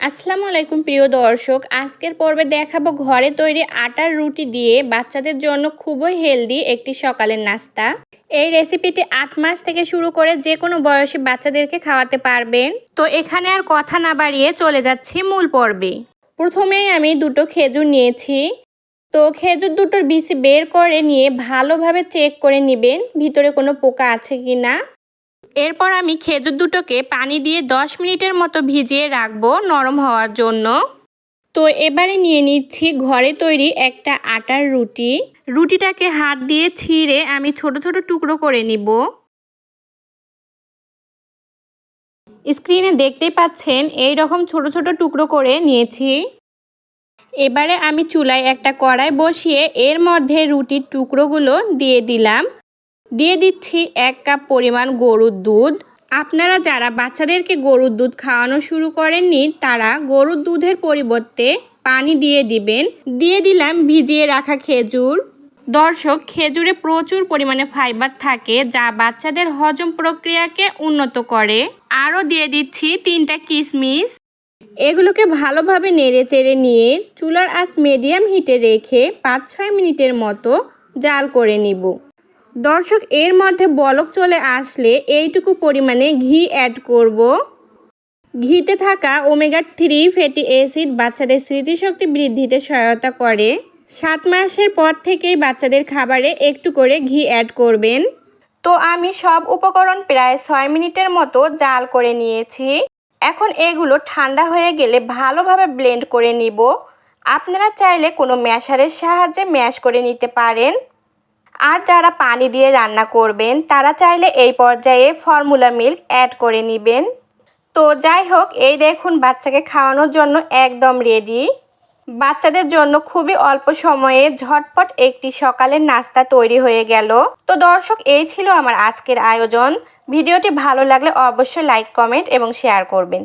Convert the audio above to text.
আসসালামু আলাইকুম প্রিয় দর্শক, আজকের পর্বে দেখাবো ঘরে তৈরি আটার রুটি দিয়ে বাচ্চাদের জন্য খুবই হেলদি একটি সকালের নাস্তা। এই রেসিপিটি 8 মাস থেকে শুরু করে যে কোনো বয়সী বাচ্চাদেরকে খাওয়াতে পারবেন। তো এখানে আর কথা না বাড়িয়ে চলে যাচ্ছি মূল পর্বে। প্রথমেই আমি দুটো খেজুর নিয়েছি। তো খেজুর দুটোর বিচি বের করে নিয়ে ভালোভাবে চেক করে নেবেন ভিতরে কোনো পোকা আছে কি না। এরপর আমি খেজুর দুটোকে পানি দিয়ে 10 মিনিটের মতো ভিজিয়ে রাখবো নরম হওয়ার জন্য। তো এবারে নিয়ে নিচ্ছি ঘরে তৈরি একটা আটার রুটি। রুটিটাকে হাত দিয়ে ছিঁড়ে আমি ছোট ছোট টুকরো করে নিব। স্ক্রিনে দেখতেই পাচ্ছেন এই রকম ছোট ছোট টুকরো করে নিয়েছি। এবারে আমি চুলায় একটা কড়াই বসিয়ে এর মধ্যে রুটির টুকরোগুলো দিয়ে দিলাম। দিয়ে দিচ্ছি 1 কাপ পরিমাণ গরুর দুধ। আপনারা যারা বাচ্চাদেরকে গরুর দুধ খাওয়ানো শুরু করেননি তারা গরুর দুধের পরিবর্তে পানি দিয়ে দিবেন। দিয়ে দিলাম ভিজিয়ে রাখা খেজুর। দর্শক, খেজুরে প্রচুর পরিমাণে ফাইবার থাকে যা বাচ্চাদের হজম প্রক্রিয়াকে উন্নত করে। আরও দিয়ে দিচ্ছি 3টা কিশমিশ। এগুলোকে ভালোভাবে নেড়ে চেড়ে নিয়ে চুলার আঁচ মিডিয়াম হিটে রেখে 5-6 মিনিটের মতো জাল করে নিব। দর্শক, এর মধ্যে বলক চলে আসলে এইটুকু পরিমাণে ঘি অ্যাড করব। ঘিতে থাকা ওমেগা 3 ফ্যাটি অ্যাসিড বাচ্চাদের স্মৃতিশক্তি বৃদ্ধিতে সহায়তা করে। 7 মাসের পর থেকেই বাচ্চাদের খাবারে একটু করে ঘি অ্যাড করবেন। তো আমি সব উপকরণ প্রায় 6 মিনিটের মতো জাল করে নিয়েছি। এখন এগুলো ঠান্ডা হয়ে গেলে ভালোভাবে ব্লেন্ড করে নিব। আপনারা চাইলে কোনো ম্যাশারের সাহায্যে ম্যাশ করে নিতে পারেন। আর যারা পানি দিয়ে রান্না করবেন তারা চাইলে এই পর্যায়ে ফর্মুলা মিল্ক অ্যাড করে নেবেন। তো যাই হোক, এই দেখুন বাচ্চাকে খাওয়ানোর জন্য একদম রেডি। বাচ্চাদের জন্য খুবই অল্প সময়ে ঝটপট একটি সকালের নাস্তা তৈরি হয়ে গেল। তো দর্শক, এই ছিল আমার আজকের আয়োজন। ভিডিওটি ভালো লাগলে অবশ্যই লাইক, কমেন্ট এবং শেয়ার করবেন।